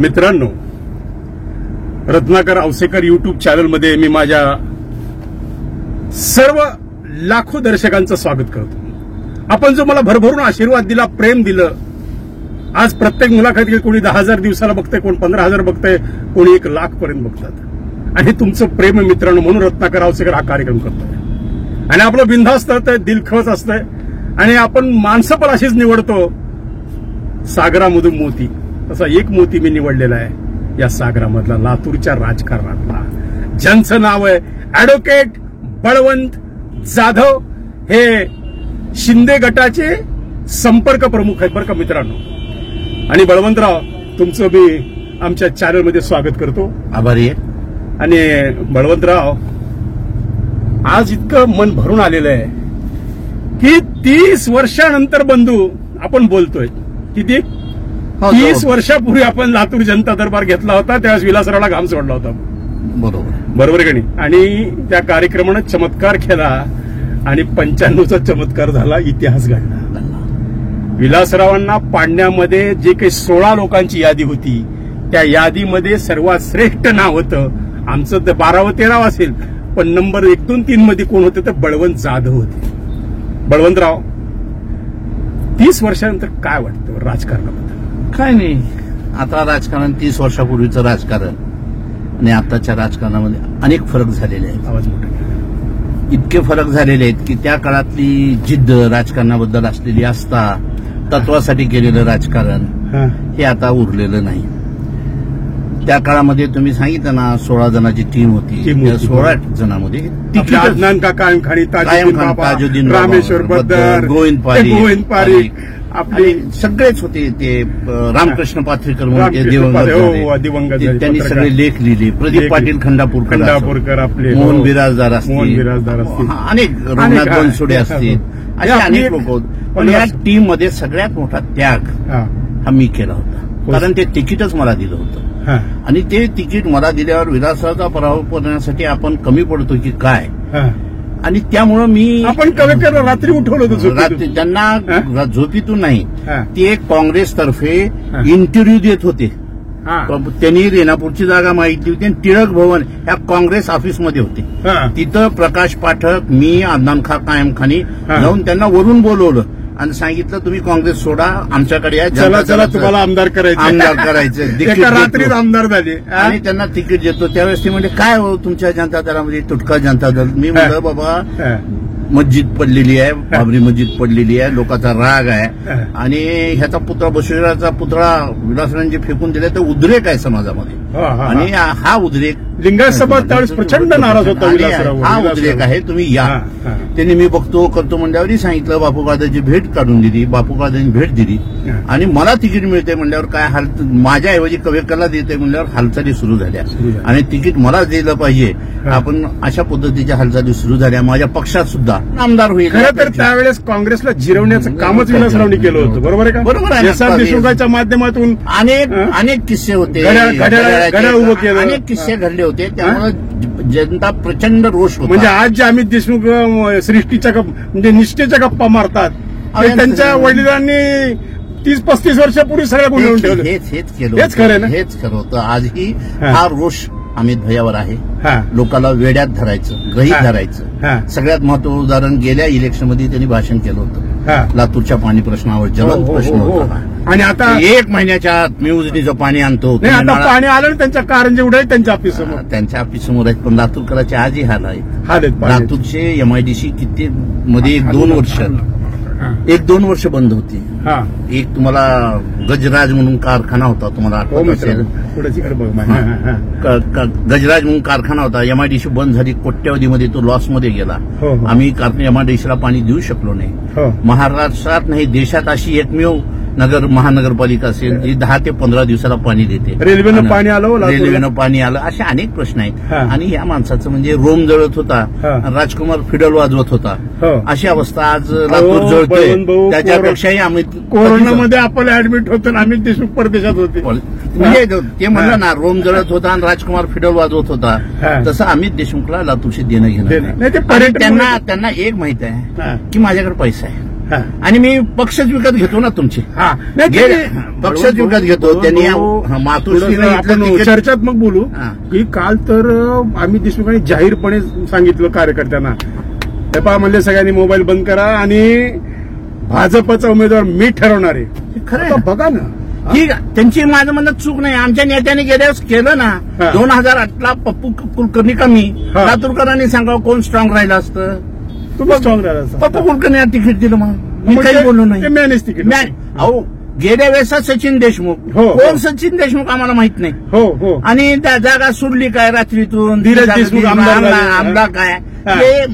मित्रांनो, रत्नाकर औसेकर युट्यूब चॅनलमध्ये मी माझ्या सर्व लाखो दर्शकांचं स्वागत करतो। आपण जो मला भरभरून आशीर्वाद दिला, प्रेम दिलं, आज प्रत्येक मुलाखतीत कोणी 10,000 दिवसाला बघतंय, कोण 15,000 बघतंय, कोणी 1,00,000 पर्यंत बघतात। आणि तुमचं प्रेम मित्रांनो, म्हणून रत्नाकर औसेकर हा कार्यक्रम करतोय। आणि आपलं बिनधास्त असतंय, दिलखुश असतंय, आणि आपण माणसं पण अशीच निवडतो सागरामधून मोती। तसा एक मोती मी निवडलेला आहे या सागरामधला, लातूरच्या राजकारणातला, ज्यांचं नाव आहे ऍडव्होकेट बळवंत जाधव। हे शिंदे गटाचे संपर्क प्रमुख आहेत बरं का मित्रांनो। आणि बळवंतराव, तुमचं मी आमच्या चॅनलमध्ये स्वागत करतो, आभारी आहे। आणि बळवंतराव, आज इतकं मन भरून आलेलं आहे की 30 वर्षानंतर बंधू आपण बोलतोय। किती 30 वर्षापूर्वी आपण लातूर जनता दरबार घेतला होता, त्यावेळेस विलासरावला घाम सोडला होता, बरोबर का नाही? आणि त्या कार्यक्रमाने चमत्कार केला आणि 95चा चमत्कार झाला, इतिहास घडला। विलासरावांना पाडण्यामध्ये जे काही 16 लोकांची यादी होती, त्या यादीमध्ये सर्वात श्रेष्ठ नाव होतं आमचं, तर 12व 13व असेल, पण नंबर 1, 2, 3 मध्ये कोण होते तर बळवंत जाधव होते। बळवंतराव, 30 वर्षानंतर काय वाटतं राजकारणाबद्दल? काय नाही, आता राजकारण 30 वर्षापूर्वीचं राजकारण आणि आताच्या राजकारणामध्ये अनेक फरक झालेले आहेत। आवाज मोठा। इतके फरक झालेले आहेत की त्या काळातली जिद्द, राजकारणाबद्दल असलेली आस्था, तत्वासाठी केलेलं राजकारण हे आता उरलेलं नाही। त्या काळामध्ये तुम्ही सांगितलं ना, 16 जणांची टीम होती, त्या 16 जणांमध्ये अदनान काका खाणी, ताजुद्दीन, रामेश्वर बद्दर, गोविंद पारीख, आपले सगळेच होते। ते रामकृष्ण पाथरीकर म्हणून दिवंगत, त्यांनी सगळे लेख लिहिले। प्रदीप पाटील खंडापूरकर, आपले मोहन बिराजदार असतील, अनेक रघुनाथ बनसोडे असतील, असे अनेक लोक होते। पण या टीम मध्ये सगळ्यात मोठा त्याग हा मी केला होता, कारण ते तिकीटच मला दिलं होतं। आणि ते तिकीट मला दिल्यावर विलासरावचा पराभव करण्यासाठी आपण कमी पडतो की काय, आणि त्यामुळं मी आपण रात्री उठवलं होतं, रात्री त्यांना झोपीतून नाही, ते काँग्रेसतर्फे इंटरव्ह्यू देत होते। त्यांनी रेणापूरची जागा मागितली होती आणि टिळक भवन ह्या काँग्रेस ऑफिसमध्ये होते। तिथं प्रकाश पाठक, मी, अदनान खा कायम खानी जाऊन त्यांना वरून बोलवलं आणि सांगितलं तुम्ही काँग्रेस सोडा, आमच्याकडे या, चला तुम्हाला आमदार करायचं। रात्रीच आमदार झाले आणि त्यांना तिकीट देतो। त्यावेळेस ते म्हणजे काय हो तुमच्या जनता दलामध्ये तुटका जनता दल? मी म्हणलं बाबा, मस्जिद पडलेली आहे, बाबरी मस्जिद पडलेली आहे, लोकांचा राग आहे, आणि ह्याचा पुतळा, बसवेश्वराचा पुतळा विलासरावांनी फेकून दिला, तर उद्रेक आहे समाजामध्ये, आणि हा उद्रेक लिंगायत सभा त्यावेळेस प्रचंड नाराज होता, हा उद्रेक आहे, तुम्ही या। त्यांनी मी बघतो करतो म्हणल्यावर सांगितलं, बापू काळदाची भेट काढून दिली, बापू काळदांनी भेट दिली, आणि मला तिकीट मिळते म्हणल्यावर काय हाल, माझ्याऐवजी कवेकरला देते म्हणल्यावर हालचाली सुरू झाल्या, आणि तिकीट मलाच दिलं पाहिजे, आपण अशा पद्धतीच्या हालचाली सुरू झाल्या। माझ्या पक्षात सुद्धा आमदार होईल। खरं तर त्यावेळेस काँग्रेसला जिरवण्याचं कामच विलासरावांनी केलं होतं, बरोबर आहे का? बरोबर आहे। एस.आर. देशमुखाच्या माध्यमातून अनेक किस्से होते, घड्याळ उभं केलं, अनेक किस्से घडले होते, त्यामुळे जनता प्रचंड रोष होता। म्हणजे आज जे अमित देशमुख सृष्टीच्या म्हणजे निष्ठेच्या गप्पा मारतात, त्यांच्या वडिलांनी 30-35 वर्षापूर्वी सगळ्या गुन्हे ठेवले। हेच खरं होतं। आजही हा रोष अमित भैयावर आहे, लोकांना वेड्यात धरायचं, गृहीत धरायचं। सगळ्यात महत्त्वाचं उदाहरण, गेल्या इलेक्शनमध्ये त्यांनी भाषण केलं होतं लातूरच्या पाणी प्रश्नावर, ज्वलंत प्रश्न होता, आणि आता 1 महिन्याच्या आत मी उजनीचं पाणी आणतो। आता पाणी आलं, त्यांच्या कारंजे उडाले त्यांच्या ऑफिससमोर, त्यांच्या ऑफिससमोर आहेत, पण लातूरकरांचे आजही हाल आहे। लातूरचे MIDC किती मध्ये 1-2 वर्ष बंद होती। एक तुम्हाला गजराज म्हणून कारखाना होता, तुम्हाला आठवत असेल, गजराज म्हणून कारखाना होता, MIDC बंद झाली, कोट्यवधीमध्ये तो लॉसमध्ये गेला। आम्ही MIDCला पाणी देऊ शकलो नाही। महाराष्ट्रात नाही, देशात अशी एकमेव महानगरपालिका असेल जी 10 ते 15 दिवसाला पाणी देते। रेल्वेनं पाणी आलं, असे अनेक प्रश्न आहेत। आणि या माणसाचं म्हणजे रोम जळत होता, राजकुमार फिडल वाजवत होता, अशी अवस्था आज लातूर जळतोय। त्याच्यापेक्षाही आम्ही कोरोनामध्ये आपण ऍडमिट होतो, अमित देशमुख परदेशात होते, म्हणजे ते म्हणलं ना, रोम जळत होता आणि राजकुमार फिडल वाजवत होता, तसं अमित देशमुखला लातूरशी देणं घेणं नाही। त्यांना एक माहित आहे की माझ्याकडे पैसा आहे, हा. आणि मी पक्षच विकत घेतो ना तुमचे. हा नाही पक्षच विकत घेतो. त्यांनी मातोश्रीने आपण चर्चात मग बोलू हा. की काल तर अमित देशमुखांनी जाहीरपणे सांगितलं कार्यकर्त्यांना, हे पहा म्हणले सगळ्यांनी मोबाईल बंद करा आणि भाजपचा उमेदवार मी ठरवणार आहे. खरं आहे आता ना? बघा ना, ही त्यांची माझं म्हणणं चूक नाही. आमच्या नेत्याने गेल्यास केलं ना. हा. 2008ला पप्पू कुलकर्णी कमी, हा. लातूरकरांनी सांगावं कोण स्ट्रॉंग राहिलं असतं. तुम्ही स्ट्रॉंग राहिला पप्पू कुलकर्णी तिकीट दिलं. मग मी काही बोललो नाही. Manage ticket. अहो गेल्या वेळेसा सचिन देशमुख, हो, हो. कोण सचिन देशमुख आम्हाला माहित नाही. हो हो आणि त्या जागा सोडली काय रात्रीतून, धीरज देशमुख आमदार झाले. आमदार काय हा. ते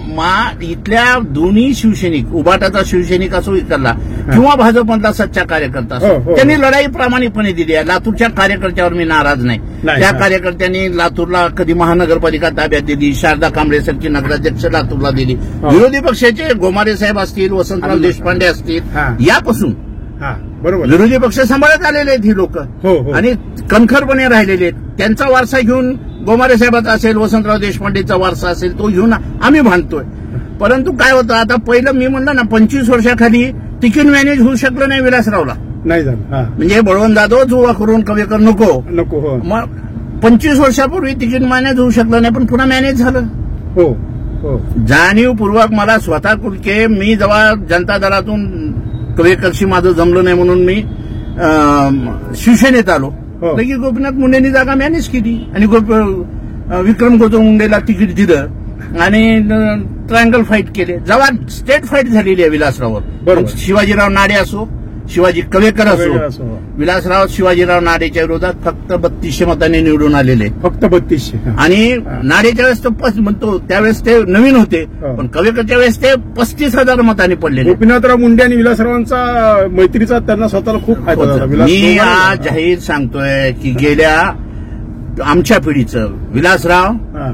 इथल्या दोन्ही शिवसैनिक, उभाटाचा शिवसैनिक असो इकडला किंवा भाजपमधला सच्चा कार्यकर्ता हो, असो, हो. त्यांनी लढाई प्रामाणिकपणे दिली आहे. लातूरच्या कार्यकर्त्यावर मी नाराज नाही. नाही, त्या हा. कार्यकर्त्यांनी लातूरला कधी महानगरपालिका ताब्यात दिली, शारदा कांबळे सारखी नगराध्यक्ष लातूरला दिली. हो. विरोधी पक्षाचे गोमारे साहेब असतील, वसंतराव देशपांडे असतील, हा. यापासून हा बरोबर. विरोधी पक्ष सांभाळत आलेले आहेत ही लोक हो, हो. आणि कणखरपणे राहिलेले आहेत. त्यांचा वारसा घेऊन गोमारे साहेबाचा असेल, वसंतराव देशपांडेचा वारसा असेल, तो घेऊन आम्ही भांडतोय. परंतु काय होतं, आता पहिलं मी म्हणलं ना, 25 वर्षाखाली तिकीट मॅनेज होऊ शकलं नाही विलासरावला. नाही झालं. हा म्हणजे बळवंत जाधवच उभा करून कवेकर नको. नको. हो मग 25 वर्षापूर्वी तिकीट मॅनेज होऊ शकलं नाही, पण पुन्हा मॅनेज झालं. हो हो जाणीवपूर्वक मला स्वतः कुलके, मी जेव्हा जनता दलातून कवेकरशी माझं जमलं नाही म्हणून मी शिवसेनेत आलो, हो. की गोपीनाथ मुंडेंनी जागा मॅनेज केली आणि विक्रम गौतम मुंडेला तिकीट दिलं आणि ट्रायंगल फाईट केले. जेव्हा स्टेट फाईट झालेली आहे विलासराववर, बरोबर. शिवाजीराव नाडे असो, शिवाजी कवेकर कवेकर असो, असो. विलासराव शिवाजीराव नाडेच्या विरोधात फक्त 3200 मतांनी निवडून आलेले. फक्त 3200. आणि नाडेच्या वेळेस तो म्हणतो त्यावेळेस ते नवीन होते, हो. पण कवेकरच्या वेळेस ते 35,000 मतांनी पडलेले. गोपीनाथराव मुंडे आणि विलासरावांचा मैत्रीचा त्यांना स्वतःला खूप फायदा झाला. मी विलास आज जाहीर सांगतोय की गेल्या आमच्या पिढीचं विलासराव हा.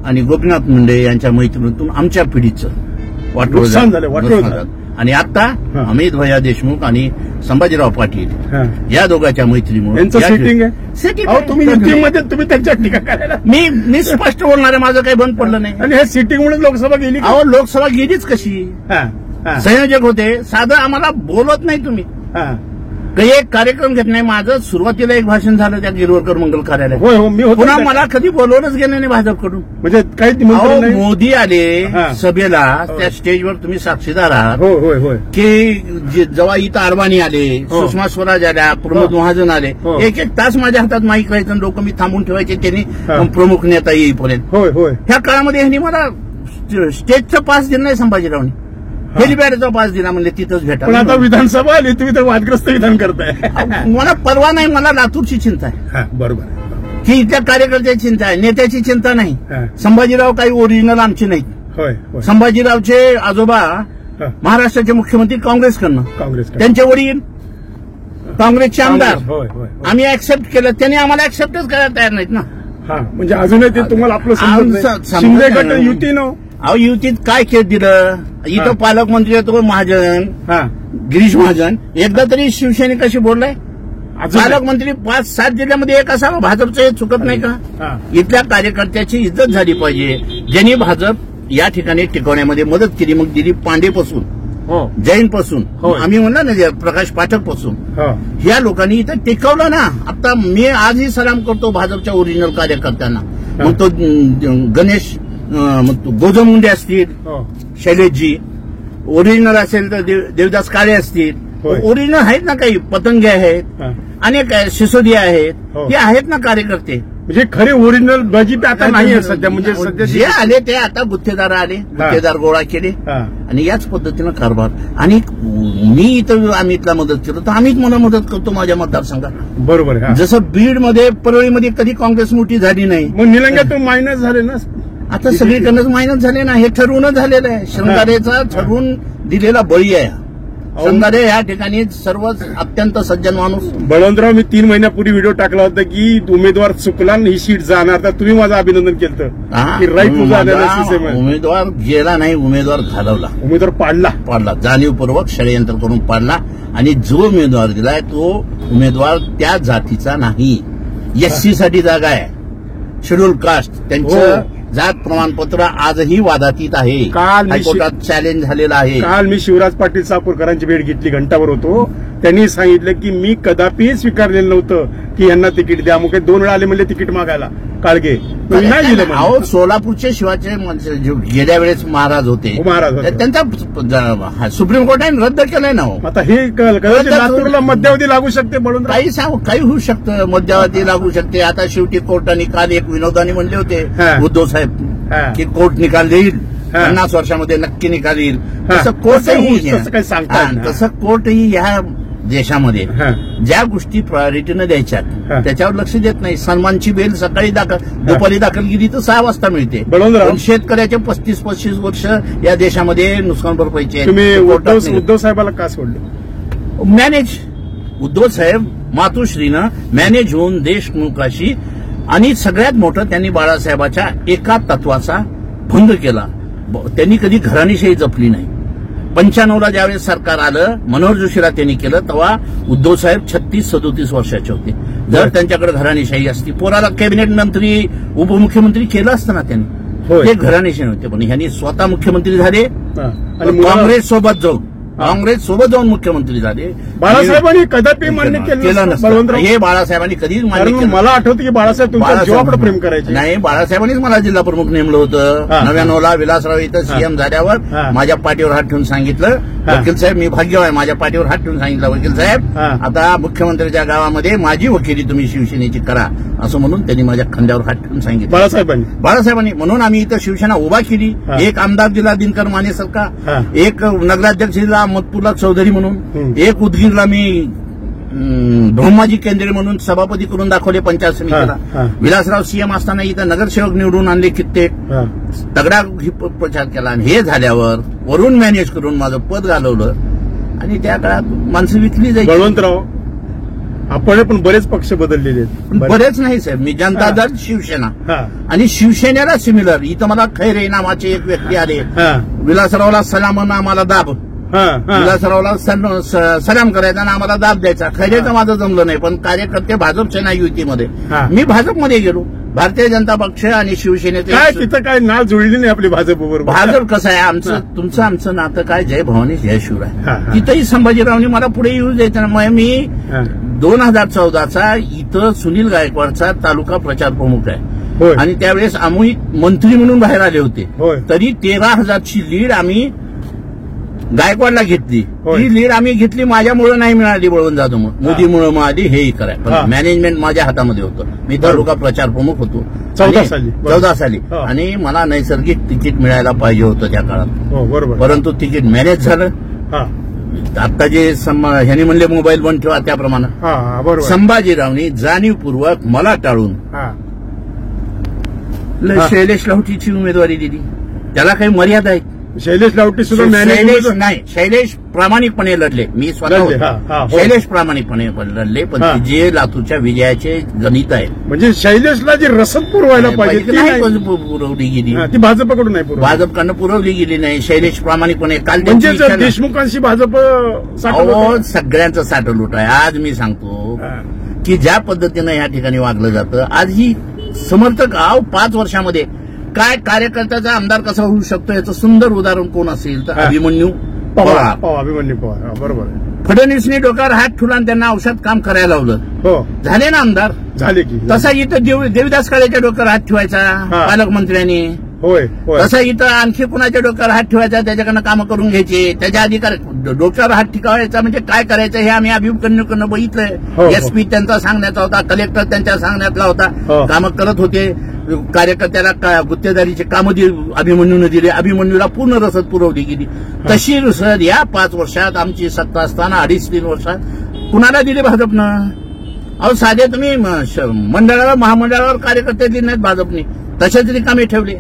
आणि गोपीनाथ मुंडे यांच्या मैत्रीतून आमच्या पिढीचं वाटोळ नुकसान झालं, वाटोळ झालं. आणि आता हा. अमित भैया देशमुख आणि संभाजीराव पाटील हा. या दोघांच्या मैत्रीमुळे यांचं सेटिंग आहे. सेटिंग अहो, तुम्ही युतीमध्ये तुम्ही त्यांच्या टीका करायला, मी स्पष्ट बोलणार आहे, माझं काही बंद पडलं नाही. आणि हे सिटिंगमुळे लोकसभा गेली. अहो लोकसभा गेलीच कशी? हा. हा. संयोजक होते, साधं आम्हाला बोलत नाही तुम्ही. हा. काही एक कार्यक्रम घेत नाही. माझं सुरुवातीला एक भाषण झालं त्या गिरवरकर मंगल कार्यालयात. होय हो मी होतो. पुन्हा मला कधी बोलवलंच गेलं नाही भाजपकडून. म्हणजे काही निमंत्रण अहो, नाही. मोदी आले हा. सभेला, त्या स्टेजवर तुम्ही साक्षीदार आहात हो होय होय. की जेव्हा इथं अडवाणी आले, हो. सुषमा स्वराज आल्या, प्रमोद हो. महाजन आले, हो. एक तास माझ्या हातात माईक राहायचं आणि लोक मी थांबून ठेवायचे हा. त्यांनी प्रमुख नेता येईपर्यंत. होय होय. ह्या काळामध्ये ह्यांनी मला स्टेजचा पास दिला नाही संभाजीरावनी, हेलिपॅडचा पास दिला, म्हणजे तिथंच भेटा. पण आता विधानसभा आली, तुम्ही तर वादग्रस्त विधान करताय. मला परवा नाही, मला लातूरची चिंता आहे. हा, बरोबर. की इथल्या कार्यकर्त्याची चिंता आहे, नेत्याची चिंता नाही. हा. संभाजीराव काही ओरिजिनल आमची नाहीत. होय होय. संभाजीरावचे आजोबा हा. महाराष्ट्राचे मुख्यमंत्री काँग्रेसकडनं, काँग्रेस. त्यांचे वडील काँग्रेसचे आमदार. होय होय. आम्ही ऍक्सेप्ट केलं, त्यांनी आम्हाला ऍक्सेप्टच करायला तयार नाहीत ना. हा म्हणजे अजूनही ते तुम्हाला आपलं समजत नाही. समजत शिंदे गट नाही. युती नो. अहो युतीत काय खेळ दिलं? इथं हा. पालकमंत्री होतो महाजन, हा. गिरीश महाजन, एकदा तरी शिवसैनिकाशी बोललाय? अजून नाही. पालकमंत्री 5-7 जिल्ह्यामध्ये एक असावा, भाजपचं हे चुकत नाही का? हा. इथल्या कार्यकर्त्याची इज्जत झाली पाहिजे. ज्यांनी भाजप या ठिकाणी टिकवण्यामध्ये मदत केली, मग दिलीप पांडेपासून, हो जैनपासून, होय. आम्ही म्हणलं ना प्रकाश पाठकपासून, हो. ह्या लोकांनी इथं टिकवलं ना. आता मी आजही सलाम करतो भाजपच्या ओरिजिनल कार्यकर्त्यांना. मग तो गणेश, मग तो गोजम मुंडे असतील, हो. शैलेशजी, ओरिजिनल असेल तर देवदास काळे असतील, होय. ओरिजिनल आहेत ना, काही पतंगे आहेत, हा. अनेक सिसोदिया आहेत, हो. हे आहेत ना कार्यकर्ते. म्हणजे खरे ओरिजिनल भाजप आता नाही आहे सध्या. म्हणजे सध्या जे आले ते आता गुत्तेदार आले, गुत्तेदार गोळा केले हा. आणि याच पद्धतीनं कारभार. आणि मी इथं अमितला मदत केलं तर अमित मला मदत करतो माझ्या मतदारसंघात. बरोबर आहे. हा. जसं बीडमध्ये, परळीमध्ये कधी काँग्रेस मोठी झाली नाही. मग निलंग्यात मायनस झाले ना. आता सगळीकडनंच मायनस झाले ना. हे ठरवूनच झालेलं आहे. शृंगारेचा ठरवून दिलेला बळी आहे. शृंगारे या ठिकाणी सर्वच अत्यंत सज्जन माणूस. बळवंतराव, मी 3 महिन्यापूर्वी व्हिडिओ टाकला होता की उमेदवार चुकला आणि ही सीट जाणार, तर तुम्ही माझं अभिनंदन केलं की राईट तुझं अनालिसिस. उमेदवार गेला नाही, उमेदवार घालवला, उमेदवार पाडला, जाणीवपूर्वक षडयंत्र करून पाडला. आणि जो उमेदवार दिलाय तो उमेदवार त्या जातीचा नाही. एससी साठी जागा आहे, शेड्यूल कास्ट, त्यांचं जात प्रमाणपत्र आजही वादातीत आहे. काल मी हायकोर्टात चॅलेंज झालेलं आहे. काल मी शिवराज पाटील चाकूरकरांची भेट घेतली, घंटाभर होतो. त्यांनी सांगितलं की मी कदापि स्वीकारलेलं नव्हतं की यांना तिकीट द्या. मग 2 वेळा आले म्हणले तिकीट मागायला काळगे, नाही दिलं. अहो, सोलापूरचे शिवाचे गेल्या वेळेस महाराज होते. त्यांचा सुप्रीम कोर्टाने रद्द केलंय ना. आता हे कदाचित लातूरला मध्यावधी लागू शकते म्हणून काही होऊ शकतं, मध्यावधी लागू शकते. आता शेवटी कोर्टाने काल एक विनोदाने म्हणले होते उद्धव साहेब की कोर्ट निकाल देईल 50 वर्षामध्ये नक्की निकाल येईल. तसं कोर्टही ह्या देशामध्ये ज्या गोष्टी प्रायोरिटीनं द्यायच्या त्याच्यावर लक्ष देत नाही. सलमानची बेल सकाळी दुपारी दाखल केली तर 6 वाजता मिळते. पण शेतकऱ्याचे 35-35 वर्ष या देशामध्ये नुकसान भरपाईचे. तुम्ही उद्धव साहेबाला का सोडले? मॅनेज उद्धव साहेब मातोश्रीनं मॅनेज होऊन देशमुखाशी, आणि सगळ्यात मोठं त्यांनी बाळासाहेबाच्या एका तत्वाचा भंग केला. त्यांनी कधी घराणीशाही जपली नाही. 95ला ज्यावेळेस सरकार आलं, मनोहर जोशीला त्यांनी केलं, तेव्हा उद्धव साहेब 36-37 वर्षाचे होते. जर त्यांच्याकडे घराणीशाही असती, पोराला कॅबिनेट मंत्री उपमुख्यमंत्री केलं असतं ना त्यांनी. ते घराणीशाही होते. पण ह्यांनी स्वतः मुख्यमंत्री झाले आणि काँग्रेस सोबत जाऊन मुख्यमंत्री झाले. बाळासाहेबांनी कदापि मान्य केलं नसतं. हे बाळासाहेबांनी कधीच मान्य केलं. मला आठवतं की बाळासाहेब तुमच्या जीवाकडे प्रेम करायचे. नाही, बाळासाहेबांनीच मला जिल्हा प्रमुख नेमलं होतं. 99ला विलासराव इथं सीएम झाल्यावर माझ्या पाठीवर हात ठेवून सांगितलं, वकील साहेब मी भाग्यवान आहे. माझ्या पाठीवर हात ठेवून सांगितलं, वकील साहेब आता मुख्यमंत्र्यांच्या गावामध्ये माझी वकिली तुम्ही शिवसेनेची करा, असं म्हणून त्यांनी माझ्या खांद्यावर हात ठेवून सांगितलं बाळासाहेबांनी. म्हणून आम्ही इथं शिवसेना उभा केली. एक आमदार दिला दिनकर माने सरकार, एक नगराध्यक्ष दिला मतपुला चौधरी म्हणून, एक उदगीरला मी ब्रह्माजी केंद्रे म्हणून सभापती करून दाखवले पंचायत समितीला. विलासराव सीएम असताना इथं नगरसेवक निवडून आणले कित्येक, तगडा प्रचार केला. आणि हे झाल्यावर वरून मॅनेज करून माझं पद घालवलं आणि त्या काळात माणसं विकली जायची. बळवंतराव, आपण पण बरेच पक्ष बदललेले आहेत. बरेच नाही साहेब, मी जनता दल शिवसेना आणि शिवसेनेला सिमिलर. इथं मला खैरे नावाचे एक व्यक्ती आले, विलासरावला सलाम आम्हाला दाब, विलासरावला सलाम करायचा आणि आम्हाला दाब द्यायचा. खैरेचं माझं जमलं नाही, पण कार्यकर्ते भाजपचे नाही युतीमध्ये. मी भाजपमध्ये गेलो. भारतीय जनता पक्ष आणि शिवसेनेचे काय तिथं काय नाव जुळली नाही आपली भाजपबरोबर. भाजप कसं आहे आमचं तुमचं आमचं नातं काय जय भवानी जय शिवराय. तिथंही संभाजीरावनी मला पुढे येऊ द्यायचं ना. मी 2014चा इथं सुनील गायकवाडचा तालुका प्रचार प्रमुख आहे आणि त्यावेळेस आम्ही मंत्री म्हणून बाहेर आले होते. तरी 13,000ची लीड आम्ही गायकवाडला घेतली. ती लीड आम्ही घेतली माझ्यामुळे नाही मिळाली, बळवंत जाधव मोदीमुळे मिळाली. हेही कराय पण मॅनेजमेंट माझ्या हातामध्ये होतं. मी तालुका प्रचार प्रमुख होतो 14 साली आणि मला नैसर्गिक तिकीट मिळायला पाहिजे होतं त्या काळात. परंतु तिकीट मॅनेज झालं. आता जे ह्यांनी म्हणले मोबाईल बंद ठेवा त्याप्रमाणे संभाजीरावनी जाणीवपूर्वक मला टाळून शैलेश लाहोटीची उमेदवारी दिली. त्याला काही मर्यादा आहे. शैलेश लाहोटी सुद्धा शैलेश प्रामाणिकपणे लढले. मी स्वतः शैलेश प्रामाणिकपणे लढले. पण जे लातूरच्या विजयाचे गणित आहे म्हणजे शैलेशला जी रसद पुरवायला पाहिजे नाही पुरवली गेली. ती भाजपकडून नाही, भाजपकडनं पुरवली गेली नाही. शैलेश प्रामाणिकपणे काल देशमुखांशी भाजप सगळ्यांचं साठवलूट आहे. आज मी सांगतो की ज्या पद्धतीनं या ठिकाणी वागलं जातं, आज ही समर्थक 5 वर्षामध्ये काय कार्यकर्त्याचा आमदार कसा होऊ शकतो याचं सुंदर उदाहरण कोण असेल तर अभिमन्यू पवार. बरोबर. फडणवीसने डोक्यावर हात ठेवला आणि त्यांना औषध काम करायला लावलं. झाले ना आमदार. झाले की तसा इथं देविदास काळेच्या डोक्यावर हात ठेवायचा पालकमंत्र्यांनी. तसा इथं आणखी कुणाच्या डोक्यावर हात ठेवायचा, त्याच्याकडनं कामं करून घ्यायचे. त्याच्या अधिकार डोक्यावर हात ठेवायचा म्हणजे काय करायचं हे आम्ही अभिमन्यूकडनं बघितलंय. एसपी त्यांचा सांगण्याचा होता, कलेक्टर त्यांच्या सांगण्यातला होता. कामं करत होते. कार्यकर्त्याला गुत्तेदारीचे कामं अभिमन्यूने दिले. अभिमन्यूला पूर्ण रसद पुरवली गेली. तशी रसद या 5 वर्षात आमची सत्ता असताना 2.5-3 वर्षात कुणाला दिली भाजपनं? अहो साधे तुम्ही मंडळावर महामंडळावर कार्यकर्ते दिले नाहीत भाजपने, तसेच रिकामे ठेवले.